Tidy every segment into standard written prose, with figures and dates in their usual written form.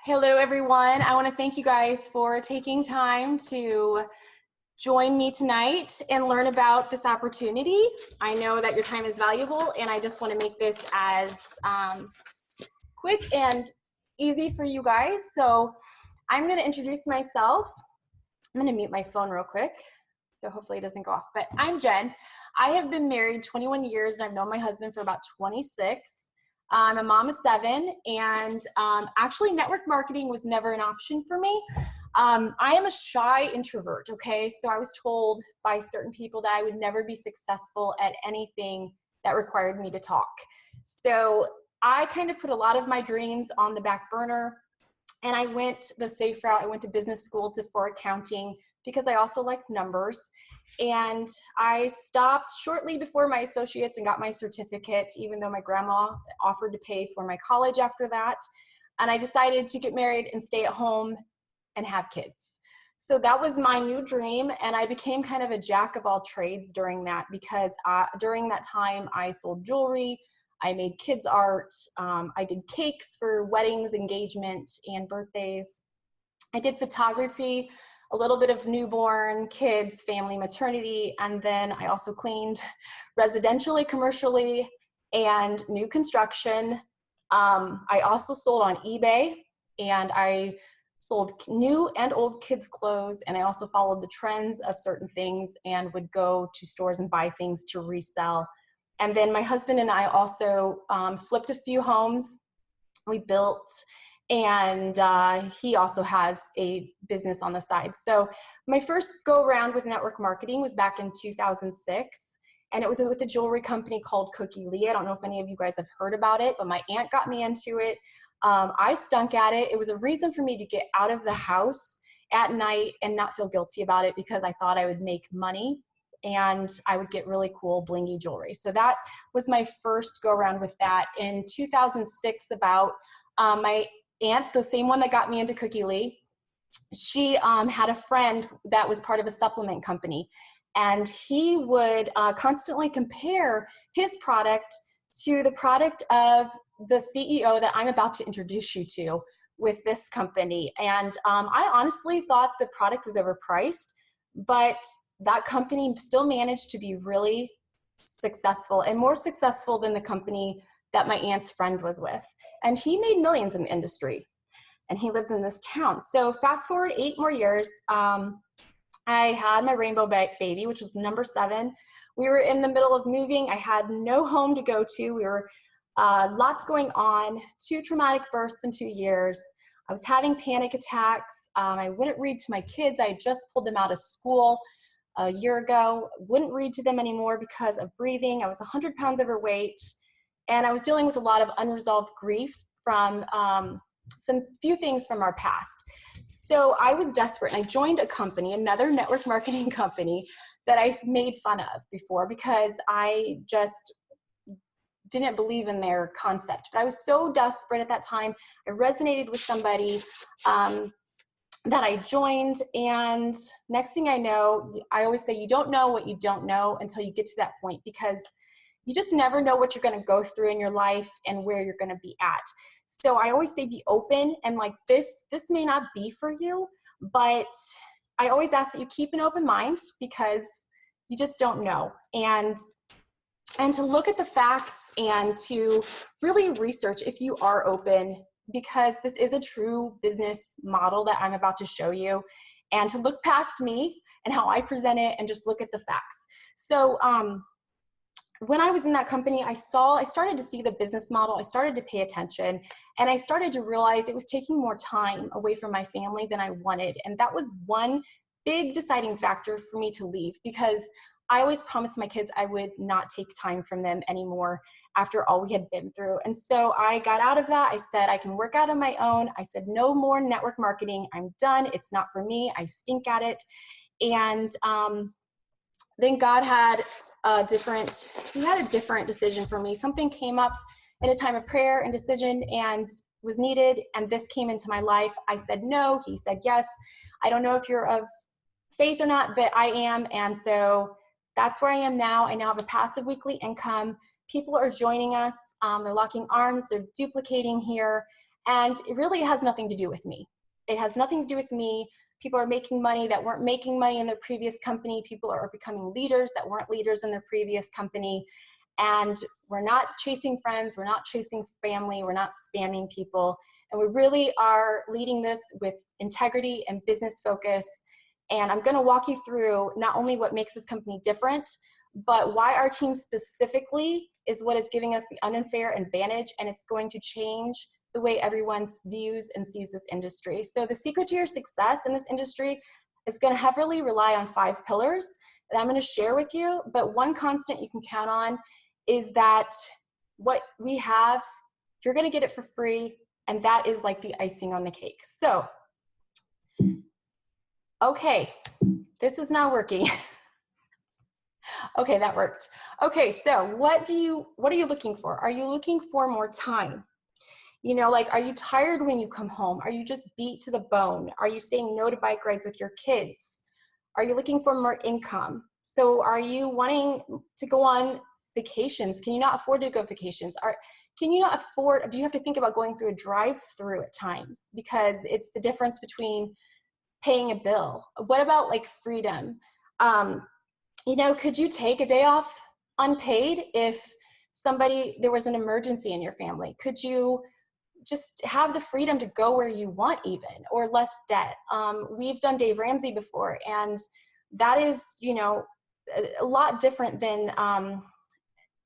Hello, everyone. I want to thank you guys for taking time to join me tonight and learn about this opportunity. I know that your time is valuable, and I just want to make this as quick and easy for you guys. So I'm going to introduce myself. I'm going to mute my phone real quick, so hopefully it doesn't go off. But I'm Jen. I have been married 21 years, and I've known my husband for about 26. I'm a mom of 7, and actually network marketing was never an option for me. I am a shy introvert, okay? So I was told by certain people that I would never be successful at anything that required me to talk. So I kind of put a lot of my dreams on the back burner, and I went the safe route. I went to business school for accounting because I also like numbers. And I stopped shortly before my associates and got my certificate, even though my grandma offered to pay for my college after that. And I decided to get married and stay at home and have kids. So that was my new dream. And I became kind of a jack of all trades during that, because during that time I sold jewelry, I made kids art, I did cakes for weddings, engagement, and birthdays. I did photography, a little bit of newborn, kids, family, maternity, and then I also cleaned residentially, commercially, and new construction. I also sold on eBay, and I sold new and old kids' clothes, and I also followed the trends of certain things and would go to stores and buy things to resell. And then my husband and I also flipped a few homes. We built, and he also has a business on the side. So my first go around with network marketing was back in 2006, and it was with a jewelry company called Cookie Lee. I don't know if any of you guys have heard about it, but my aunt got me into it. I stunk at it. It was a reason for me to get out of the house at night and not feel guilty about it, because I thought I would make money and I would get really cool blingy jewelry. So that was my first go around with that. In 2006, my aunt, the same one that got me into Cookie Lee, she had a friend that was part of a supplement company, and he would constantly compare his product to the product of the CEO that I'm about to introduce you to with this company. And I honestly thought the product was overpriced, but that company still managed to be really successful, and more successful than the company that my aunt's friend was with. And he made millions in the industry, and he lives in this town. So fast forward 8 more years, I had my rainbow baby, which was number 7. We were in the middle of moving. I had no home to go to. We were lots going on, 2 traumatic births in 2 years. I was having panic attacks. I wouldn't read to my kids. I had just pulled them out of school a year ago. Wouldn't read to them anymore because of breathing. I was 100 pounds overweight, and I was dealing with a lot of unresolved grief from some few things from our past. So I was desperate, and I joined a company, another network marketing company that I made fun of before, because I just didn't believe in their concept. But I was so desperate at that time. I resonated with somebody that I joined, and next thing I know, I always say you don't know what you don't know until you get to that point, because you just never know what you're going to go through in your life and where you're going to be at. So I always say be open, and like this may not be for you, but I always ask that you keep an open mind, because you just don't know. And to look at the facts and to really research if you are open, because this is a true business model that I'm about to show you, and to look past me and how I present it and just look at the facts. So when I was in that company, I started to see the business model. I started to pay attention, and I started to realize it was taking more time away from my family than I wanted. And that was one big deciding factor for me to leave, because I always promised my kids I would not take time from them anymore after all we had been through. And so I got out of that. I said, I can work out on my own. I said, no more network marketing. I'm done. It's not for me. I stink at it. And then God had a different decision for me. Something came up in a time of prayer and decision and was needed, and this came into my life. I said no. He said yes. I don't know if you're of faith or not, but I am. And so that's where I am now. I now have a passive weekly income. People are joining us. They're locking arms. They're duplicating here. And it really has nothing to do with me. It has nothing to do with me. People are making money that weren't making money in their previous company. People are becoming leaders that weren't leaders in their previous company. And we're not chasing friends. We're not chasing family. We're not spamming people. And we really are leading this with integrity and business focus. And I'm going to walk you through not only what makes this company different, but why our team specifically is what is giving us the unfair advantage, and it's going to change the way everyone views and sees this industry. So the secret to your success in this industry is going to heavily rely on 5 pillars that I'm going to share with you, but one constant you can count on is that what we have, you're going to get it for free, and that is like the icing on the cake. So, okay, this is not working. Okay, that worked. Okay, so what are you looking for? Are you looking for more time? You know, like, are you tired when you come home? Are you just beat to the bone? Are you saying no to bike rides with your kids? Are you looking for more income? So are you wanting to go on vacations? Can you not afford to go on vacations? Do you have to think about going through a drive-through at times? Because it's the difference between paying a bill. What about like freedom? You know, could you take a day off unpaid if there was an emergency in your family? Could you just have the freedom to go where you want, even, or less debt? We've done Dave Ramsey before, and that is, you know, a lot different than,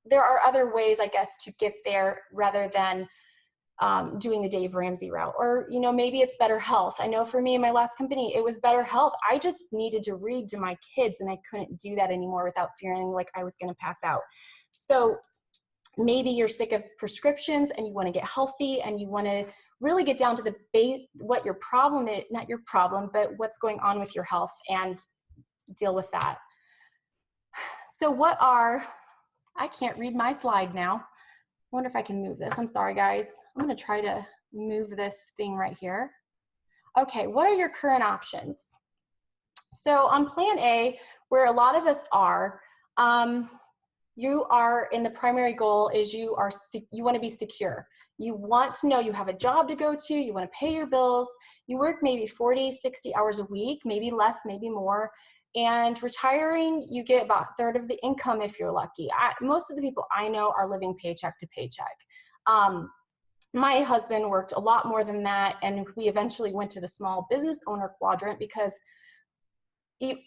there are other ways, I guess, to get there rather than doing the Dave Ramsey route. Or, you know, maybe it's better health. I know for me in my last company, it was better health. I just needed to read to my kids, and I couldn't do that anymore without feeling like I was going to pass out. So maybe you're sick of prescriptions and you want to get healthy, and you want to really get down to the base, what your problem is, not your problem, but what's going on with your health, and deal with that. So I can't read my slide now. I wonder if I can move this. I'm sorry, guys. I'm going to try to move this thing right here. Okay, what are your current options? So on plan A, where a lot of us are, you are in the primary goal is you want to be secure. You want to know you have a job to go to, you want to pay your bills, you work maybe 40, 60 hours a week, maybe less, maybe more. And retiring, you get about a third of the income if you're lucky. Most of the people I know are living paycheck to paycheck. My husband worked a lot more than that, and we eventually went to the small business owner quadrant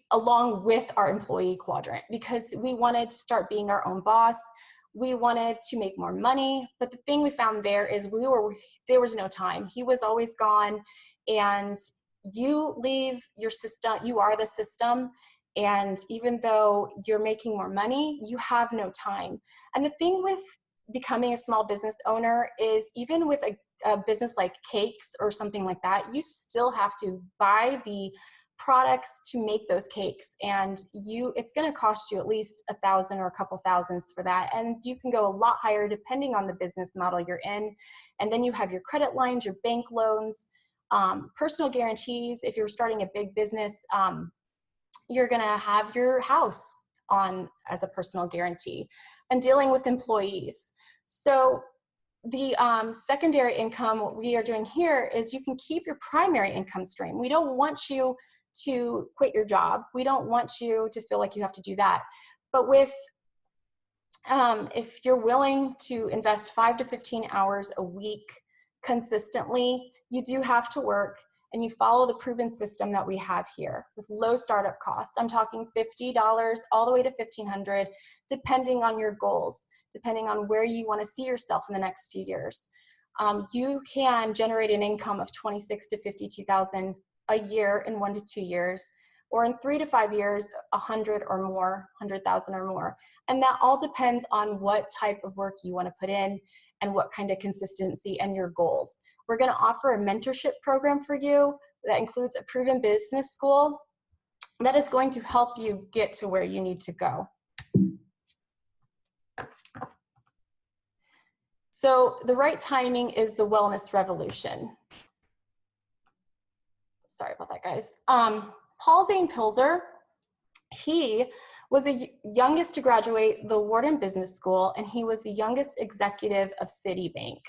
along with our employee quadrant, because we wanted to start being our own boss. We wanted to make more money, but the thing we found there is there was no time. He was always gone, and you leave your system, you are the system, and even though you're making more money, you have no time. And the thing with becoming a small business owner is, even with a business like cakes or something like that, you still have to buy the products to make those cakes, and it's going to cost you at least $1,000 or a couple thousands for that, and you can go a lot higher depending on the business model you're in. And then you have your credit lines, your bank loans, personal guarantees. If you're starting a big business, you're going to have your house on as a personal guarantee, and dealing with employees. So the secondary income, what we are doing here is you can keep your primary income stream. We don't want you to quit your job. We don't want you to feel like you have to do that. But if you're willing to invest 5 to 15 hours a week consistently, you do have to work, and you follow the proven system that we have here with low startup costs. I'm talking $50 all the way to $1,500, depending on your goals, depending on where you want to see yourself in the next few years. You can generate an income of $26,000 to $52,000 a year in 1 to 2 years, or in 3 to 5 years, 100 or more, 100,000 or more. And that all depends on what type of work you want to put in and what kind of consistency and your goals. We're going to offer a mentorship program for you that includes a proven business school that is going to help you get to where you need to go. So the right timing is the wellness revolution. Sorry about that, guys. Paul Zane Pilzer, he was the youngest to graduate the Wharton Business School, and he was the youngest executive of Citibank.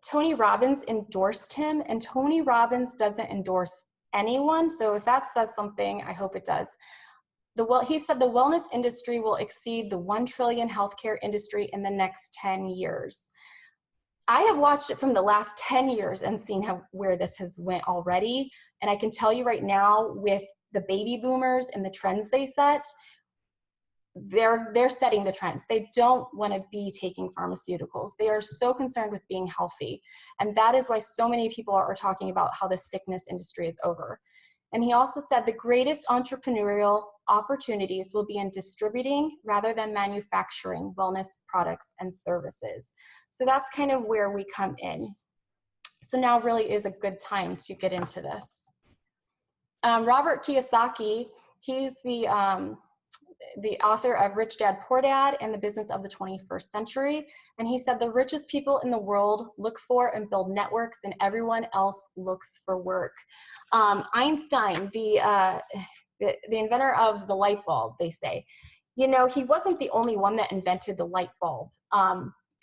Tony Robbins endorsed him, and Tony Robbins doesn't endorse anyone. So if that says something, I hope it does. He said the wellness industry will exceed the 1 trillion healthcare industry in the next 10 years. I have watched it from the last 10 years and seen where this has went already. And I can tell you right now, with the baby boomers and the trends they set, they're setting the trends. They don't want to be taking pharmaceuticals. They are so concerned with being healthy. And that is why so many people are talking about how the sickness industry is over. And he also said the greatest entrepreneurial opportunities will be in distributing rather than manufacturing wellness products and services. So that's kind of where we come in. So now really is a good time to get into this. Robert Kiyosaki, he's the author of Rich Dad, Poor Dad and the Business of the 21st Century. And he said the richest people in the world look for and build networks, and everyone else looks for work. Einstein, the inventor of the light bulb, they say, you know, he wasn't the only one that invented the light bulb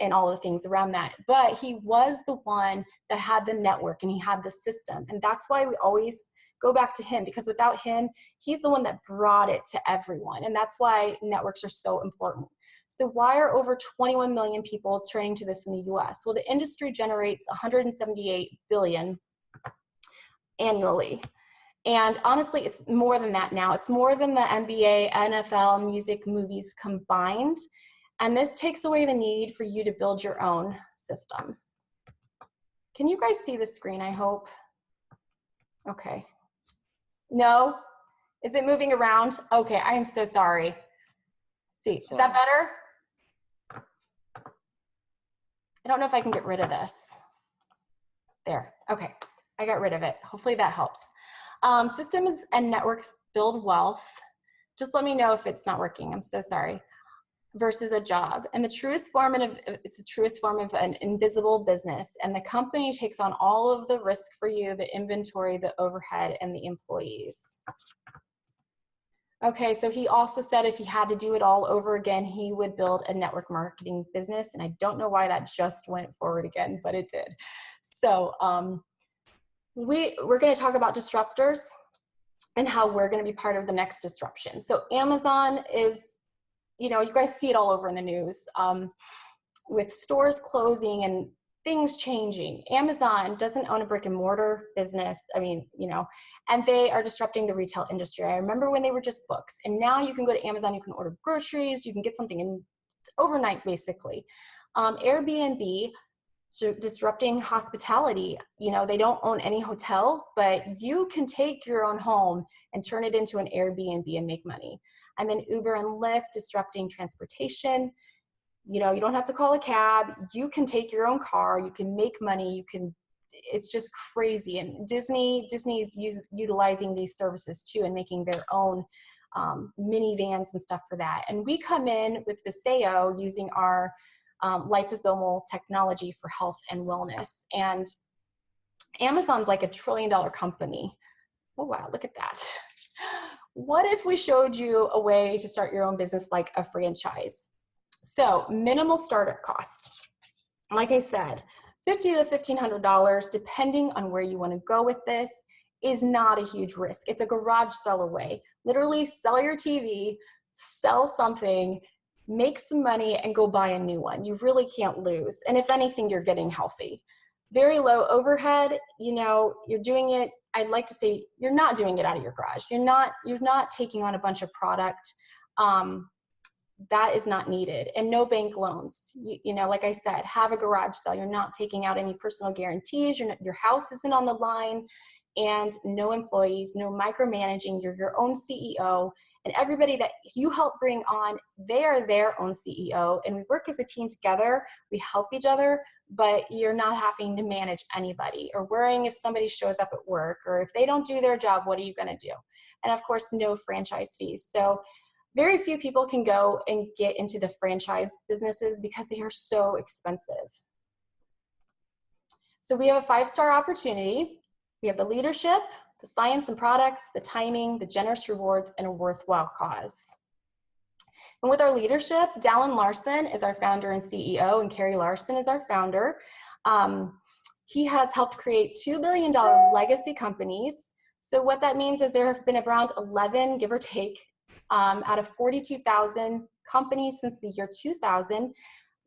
and all the things around that, but he was the one that had the network and he had the system. And that's why we always go back to him, because without him, he's the one that brought it to everyone. And that's why networks are so important. So why are over 21 million people turning to this in the US? Well, the industry generates 178 billion annually. And honestly, it's more than that now. It's more than the NBA, NFL, music, movies combined. And this takes away the need for you to build your own system. Can you guys see the screen, I hope? Okay. No? Is it moving around? Okay, I am so sorry. See, is that better? I don't know if I can get rid of this. There, okay, I got rid of it. Hopefully that helps. Systems and networks build wealth. Just let me know if it's not working, I'm so sorry. Versus a job. And it's the truest form of an invisible business. And the company takes on all of the risk for you, the inventory, the overhead, and the employees. Okay, so he also said if he had to do it all over again, he would build a network marketing business. And I don't know why that just went forward again, but it did. So we're going to talk about disruptors and how we're going to be part of the next disruption. So Amazon is, you know, you guys see it all over in the news with stores closing and things changing. Amazon doesn't own a brick and mortar business. I mean, you know, and they are disrupting the retail industry. I remember when they were just books, and now you can go to Amazon, you can order groceries, you can get something in overnight, basically. Airbnb, disrupting hospitality. You know, they don't own any hotels, but you can take your own home and turn it into an Airbnb and make money. And then Uber and Lyft, disrupting transportation. You know, you don't have to call a cab. You can take your own car. You can make money. It's just crazy. And Disney's utilizing these services too and making their own minivans and stuff for that. And we come in with Viseo using our liposomal technology for health and wellness. And Amazon's like $1 trillion company. Oh, wow, look at that. What if we showed you a way to start your own business like a franchise? So minimal startup cost. Like I said, $50 to $1,500, depending on where you want to go with this, is not a huge risk. It's a garage sale away. Literally sell your TV, sell something, make some money, and go buy a new one. You really can't lose. And if anything, you're getting healthy. Very low overhead. You know, you're doing it, I'd like to say you're not doing it out of your garage. You're not taking on a bunch of product. That is not needed. And no bank loans. You know, like I said, have a garage sale. You're not taking out any personal guarantees. Your house isn't on the line. And no employees, no micromanaging. You're your own CEO. And everybody that you help bring on, they are their own CEO. And we work as a team together. We help each other, but you're not having to manage anybody or worrying if somebody shows up at work or if they don't do their job, what are you going to do? And of course, no franchise fees. So very few people can go and get into the franchise businesses because they are so expensive. So we have a 5-star opportunity. We have the leadership, the science and products, the timing, the generous rewards, and a worthwhile cause. And with our leadership, Dallin Larson is our founder and CEO, and Carrie Larson is our founder. He has helped create $2 billion legacy companies. So what that means is there have been around 11, give or take, out of 42,000 companies since the year 2000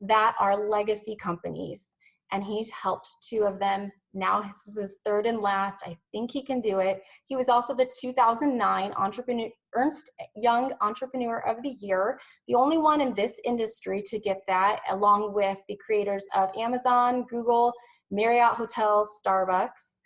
that are legacy companies. And he's helped 2 of them. Now this is his 3rd and last. I think he can do it. He was also the 2009 Ernst Young Entrepreneur of the Year, the only one in this industry to get that, along with the creators of Amazon, Google, Marriott Hotels, Starbucks.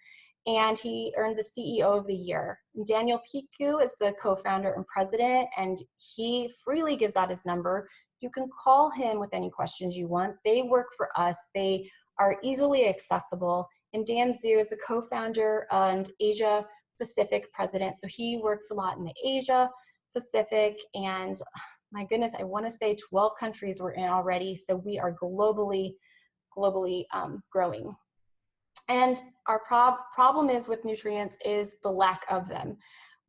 And he earned the CEO of the Year. Daniel Piku is the co-founder and president, and he freely gives out his number. You can call him with any questions you want. They work for us. They are easily accessible. And Dan Zhu is the co-founder and Asia Pacific president. So he works a lot in the Asia Pacific, and my goodness, I want to say 12 countries we're in already. So we are globally growing. And our problem is with nutrients is the lack of them.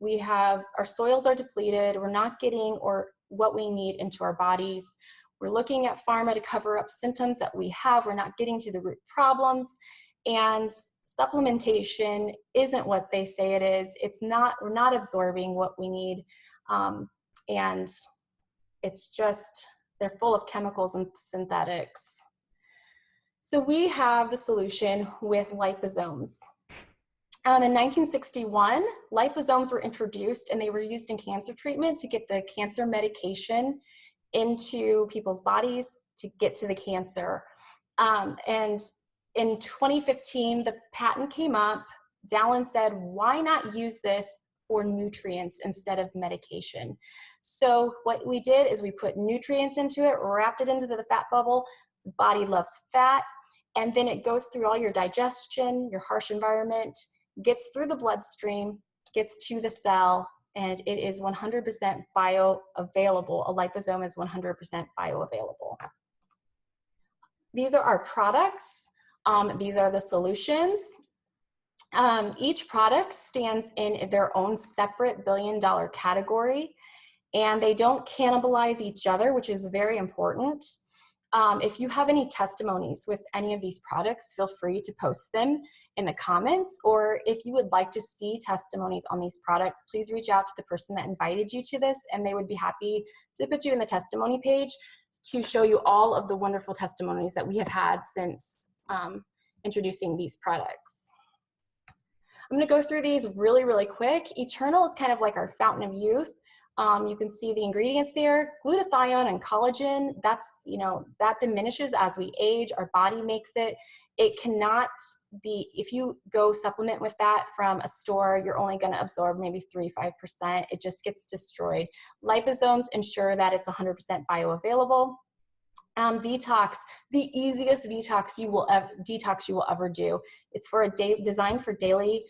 Our soils are depleted. We're not getting what we need into our bodies. We're looking at pharma to cover up symptoms that we have. We're not getting to the root problems. And supplementation isn't what they say it is. We're not absorbing what we need. And it's just, they're full of chemicals and synthetics. So we have the solution with liposomes. In 1961, liposomes were introduced, and they were used in cancer treatment to get the cancer medication into people's bodies to get to the cancer. And in 2015, the patent came up. Dallin said, why not use this for nutrients instead of medication? So what we did is we put nutrients into it, wrapped it into the fat bubble. The body loves fat, and then it goes through all your digestion, your harsh environment, gets through the bloodstream, gets to the cell, and it is 100% bioavailable. A liposome is 100% bioavailable. These are our products. These are the solutions. Each product stands in their own separate billion-dollar category, and they don't cannibalize each other, which is very important. If you have any testimonies with any of these products, feel free to post them in the comments, or if you would like to see testimonies on these products, please reach out to the person that invited you to this, and they would be happy to put you in the testimony page to show you all of the wonderful testimonies that we have had since introducing these products. I'm going to go through these really, really quick. Eternal is kind of like our fountain of youth. You can see the ingredients there. Glutathione and collagen, that diminishes as we age. Our body makes it. It cannot be, if you go supplement with that from a store, you're only going to absorb maybe 3-5%. It just gets destroyed. Liposomes ensure that it's 100% bioavailable. Detox, the easiest detox you will ever do. It's designed for daily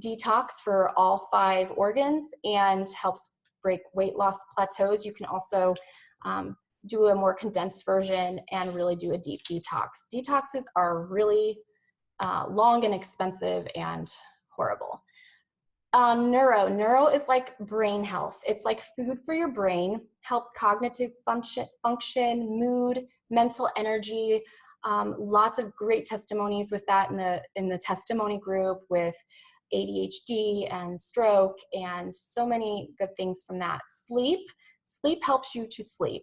detox for all 5 organs and helps break weight loss plateaus. You can also do a more condensed version and really do a deep detox. Detoxes are really long and expensive and horrible. Neuro is like brain health. It's like food for your brain, helps cognitive function, mood, mental energy. Lots of great testimonies with that in the testimony group with ADHD and stroke, and so many good things from that. Sleep helps you to sleep.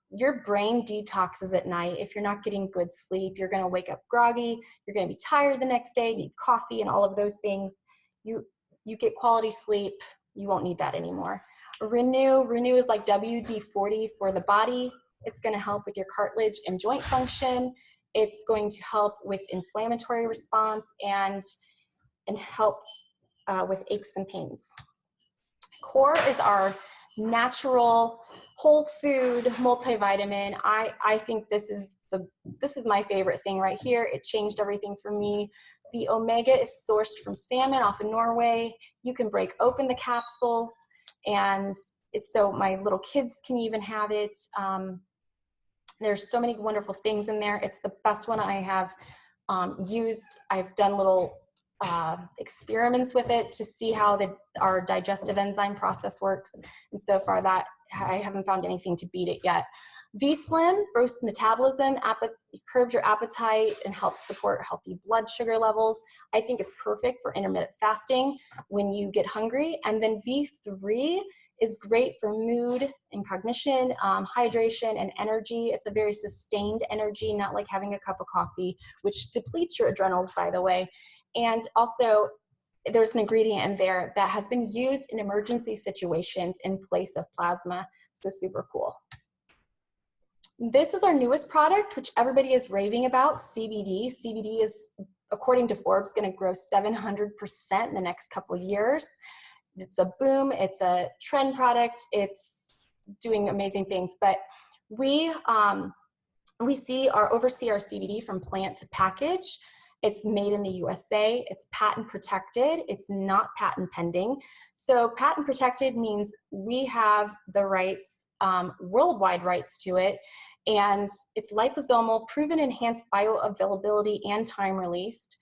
Your brain detoxes at night. If you're not getting good sleep, you're going to wake up groggy, you're going to be tired the next day, need coffee and all of those things. You get quality sleep, you won't need that anymore. Renew is like WD-40 for the body. It's going to help with your cartilage and joint function. It's going to help with inflammatory response and help with aches and pains. Core is our natural whole food multivitamin. I think this is my favorite thing right here. It changed everything for me. The omega is sourced from salmon off of Norway. You can break open the capsules, and it's so my little kids can even have it. There's so many wonderful things in there. It's the best one I have used. I've done little experiments with it to see how our digestive enzyme process works, and so far that I haven't found anything to beat it yet. V-Slim boosts metabolism, curbs your appetite, and helps support healthy blood sugar levels. I think it's perfect for intermittent fasting when you get hungry. And then V3 is great for mood and cognition, hydration and energy. It's a very sustained energy, not like having a cup of coffee, which depletes your adrenals, by the way. And also, there's an ingredient in there that has been used in emergency situations in place of plasma. So super cool. This is our newest product, which everybody is raving about, CBD. CBD is, according to Forbes, going to grow 700% in the next couple of years. It's a boom. It's a trend product. It's doing amazing things. But we oversee our CBD from plant to package. It's made in the USA. It's patent protected. It's not patent pending. So patent protected means we have the rights, worldwide rights to it. And it's liposomal, proven enhanced bioavailability, and time released.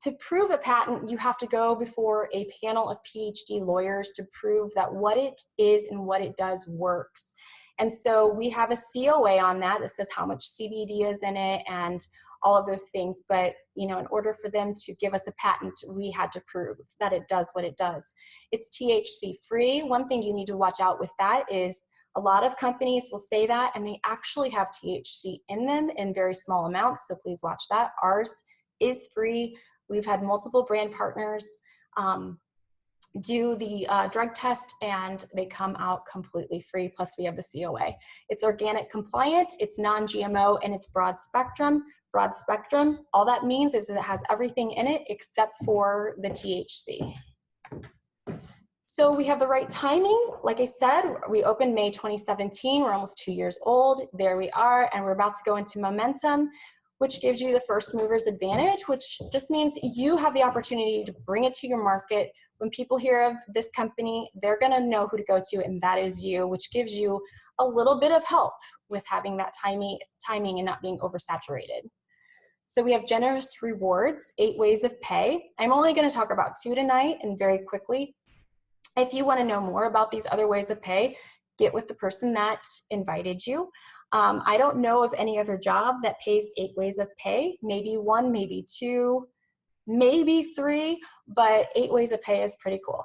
To prove a patent, you have to go before a panel of PhD lawyers to prove that what it is and what it does works. And so we have a COA on that that says how much CBD is in it and all of those things. But, you know, in order for them to give us a patent, we had to prove that it does what it does. It's THC free. One thing you need to watch out with that is a lot of companies will say that, and they actually have THC in them in very small amounts. So please watch that. Ours is free. We've had multiple brand partners do the drug test, and they come out completely free. Plus we have the COA. It's organic compliant, it's non-GMO, and it's broad spectrum. Broad spectrum, all that means is that it has everything in it except for the THC. So we have the right timing. Like I said, we opened May 2017. We're almost 2 years old. There we are, and we're about to go into momentum, which gives you the first mover's advantage, which just means you have the opportunity to bring it to your market. When people hear of this company, they're gonna know who to go to, and that is you, which gives you a little bit of help with having that timing and not being oversaturated. So we have generous rewards, 8 ways of pay. I'm only gonna talk about 2 tonight and very quickly. If you wanna know more about these other ways of pay, get with the person that invited you. I don't know of any other job that pays 8 ways of pay, maybe 1, maybe 2, maybe 3, but 8 ways of pay is pretty cool.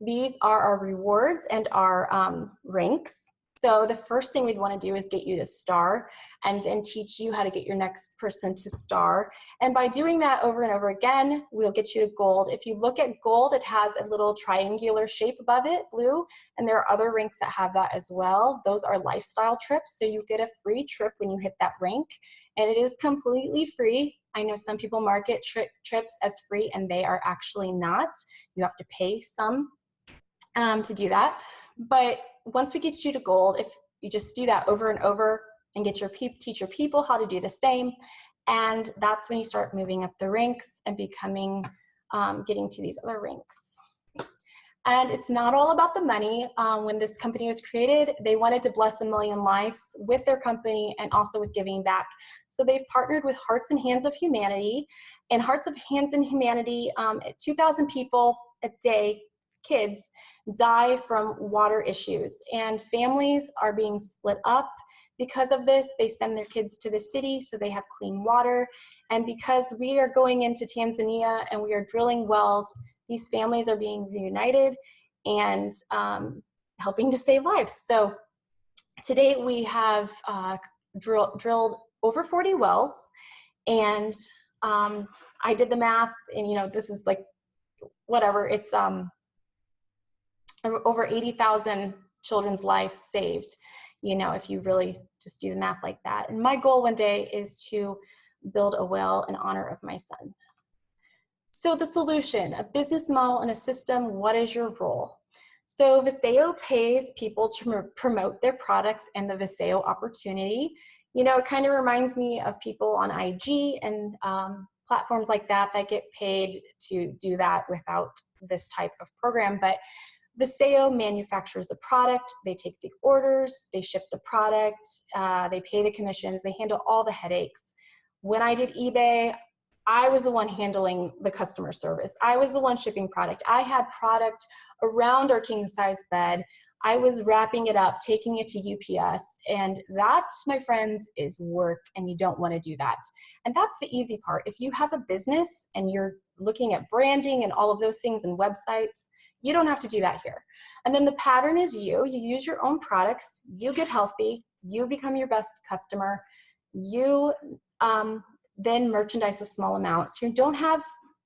These are our rewards and our ranks. So the first thing we'd want to do is get you to star and then teach you how to get your next person to star. And by doing that over and over again, we'll get you to gold. If you look at gold, it has a little triangular shape above it, blue, and there are other ranks that have that as well. Those are lifestyle trips, so you get a free trip when you hit that rank, and it is completely free. I know some people market trips as free, and they are actually not. You have to pay some to do that. But once we get you to gold, if you just do that over and over and get teach your people how to do the same, and that's when you start moving up the ranks and becoming, getting to these other ranks. And it's not all about the money. When this company was created, they wanted to bless 1 million lives with their company and also with giving back. So they've partnered with Hearts and Hands of Humanity, and Hearts of Hands and Humanity, 2,000 people a day, kids, die from water issues, and families are being split up because of this. They send their kids to the city so they have clean water, and because we are going into Tanzania and we are drilling wells, these families are being reunited and helping to save lives. So to date we have drilled over 40 wells, and I did the math, and you know, this is like whatever, it's over 80,000 children's lives saved, you know, if you really just do the math like that. And my goal one day is to build a well in honor of my son. So the solution, a business model and a system, what is your role? So Viseo pays people to promote their products and the Viseo opportunity. You know, it kind of reminds me of people on IG and platforms like that get paid to do that without this type of program. But Viseo manufactures the product, they take the orders, they ship the product, they pay the commissions, they handle all the headaches. When I did eBay, I was the one handling the customer service. I was the one shipping product. I had product around our king size bed. I was wrapping it up, taking it to UPS, and that, my friends, is work, and you don't want to do that. And that's the easy part. If you have a business and you're looking at branding and all of those things and websites, you don't have to do that here. And then the pattern is you use your own products, you get healthy, you become your best customer, you then merchandise a small amounts. You don't have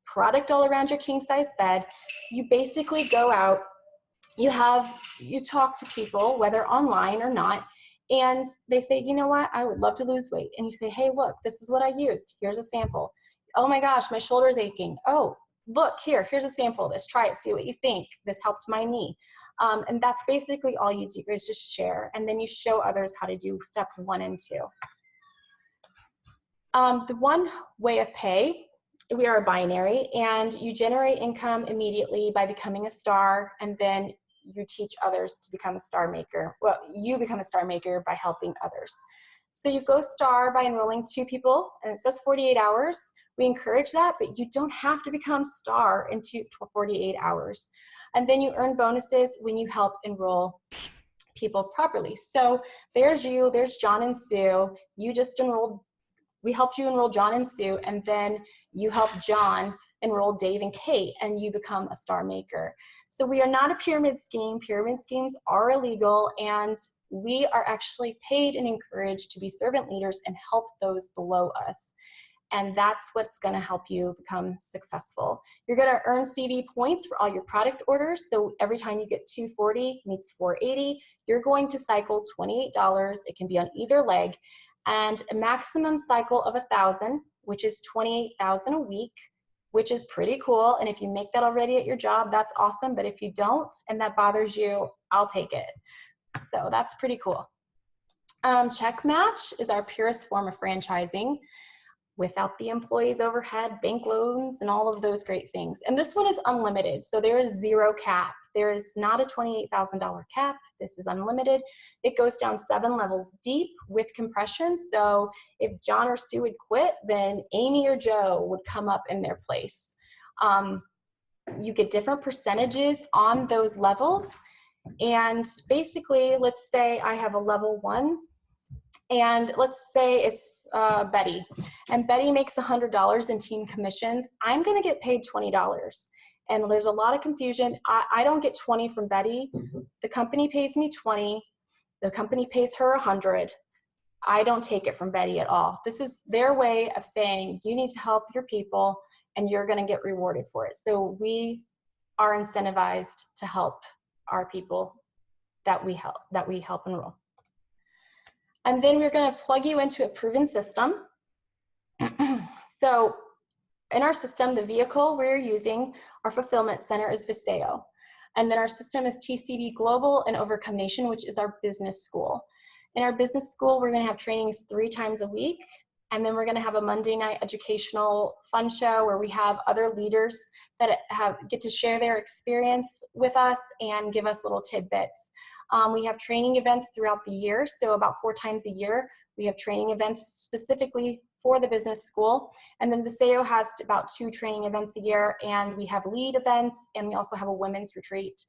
product all around your king size bed. You basically go out, you talk to people, whether online or not, and they say, you know what, I would love to lose weight. And you say, hey, look, this is what I used. Here's a sample. Oh my gosh, my shoulder's aching. Oh, look, here's a sample of this. Try it, see what you think. This helped my knee. And that's basically all you do, is just share. And then you show others how to do step 1 and 2. The one way of pay, we are a binary, and you generate income immediately by becoming a star, and then you teach others to become a star maker. Well, you become a star maker by helping others. So you go star by enrolling 2 people, and it says 48 hours. We encourage that, but you don't have to become star in 48 hours. And then you earn bonuses when you help enroll people properly. So there's you, there's John and Sue. You just enrolled, we helped you enroll John and Sue, and then you help John enroll Dave and Kate, and you become a star maker. So we are not a pyramid scheme. Pyramid schemes are illegal, and we are actually paid and encouraged to be servant leaders and help those below us. And that's what's going to help you become successful. You're going to earn CV points for all your product orders. So every time you get 240 meets 480, you're going to cycle $28. It can be on either leg, and a maximum cycle of 1,000, which is 28,000 a week, which is pretty cool. And if you make that already at your job, that's awesome. But if you don't, and that bothers you, I'll take it. So that's pretty cool. Check match is our purest form of franchising, without the employees' overhead, bank loans, and all of those great things. And this one is unlimited, so there is 0 cap. There is not a $28,000 cap. This is unlimited. It goes down 7 levels deep with compression, so if John or Sue would quit, then Amy or Joe would come up in their place. You get different percentages on those levels, and basically, let's say I have a level 1, and let's say it's Betty, and Betty makes $100 in team commissions. I'm going to get paid $20, and there's a lot of confusion. I don't get 20 from Betty. The company pays me 20. The company pays her 100. I don't take it from Betty at all. This is their way of saying you need to help your people, and you're going to get rewarded for it. So we are incentivized to help our people that we help enroll. And then we're going to plug you into a proven system. So in our system, the vehicle we're using, our fulfillment center, is Viseo. And then our system is TCB Global and Overcome Nation, which is our business school. In our business school, we're going to have trainings 3 times a week. And then we're going to have a Monday night educational fun show where we have other leaders that get to share their experience with us and give us little tidbits. We have training events throughout the year, so about 4 times a year we have training events specifically for the business school. And then Viseo has about 2 training events a year, and we have lead events, and we also have a women's retreat.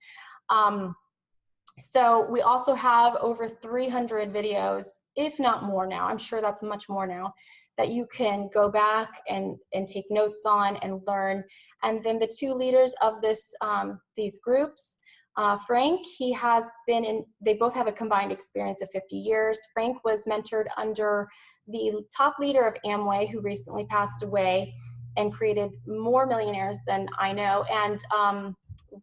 So we also have over 300 videos, if not more now, I'm sure that's much more now, that you can go back and take notes on and learn. And then the 2 leaders of these groups, Frank, they both have a combined experience of 50 years. Frank was mentored under the top leader of Amway, who recently passed away and created more millionaires than I know. And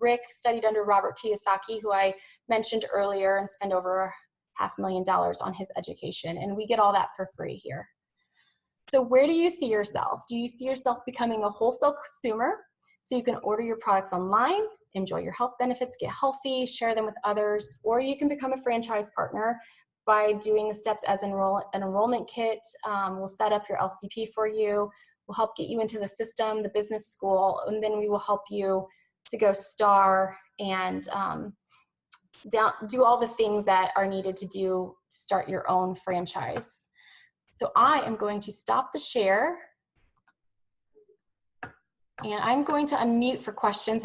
Rick studied under Robert Kiyosaki, who I mentioned earlier, and spent over $500,000 on his education. And we get all that for free here. So where do you see yourself? Do you see yourself becoming a wholesale consumer so you can order your products online, enjoy your health benefits, get healthy, share them with others? Or you can become a franchise partner by doing the steps as an enrollment kit. We'll set up your LCP for you. We'll help get you into the system, the business school, and then we will help you to go star and do all the things that are needed to do to start your own franchise. So I am going to stop the share, and I'm going to unmute for questions.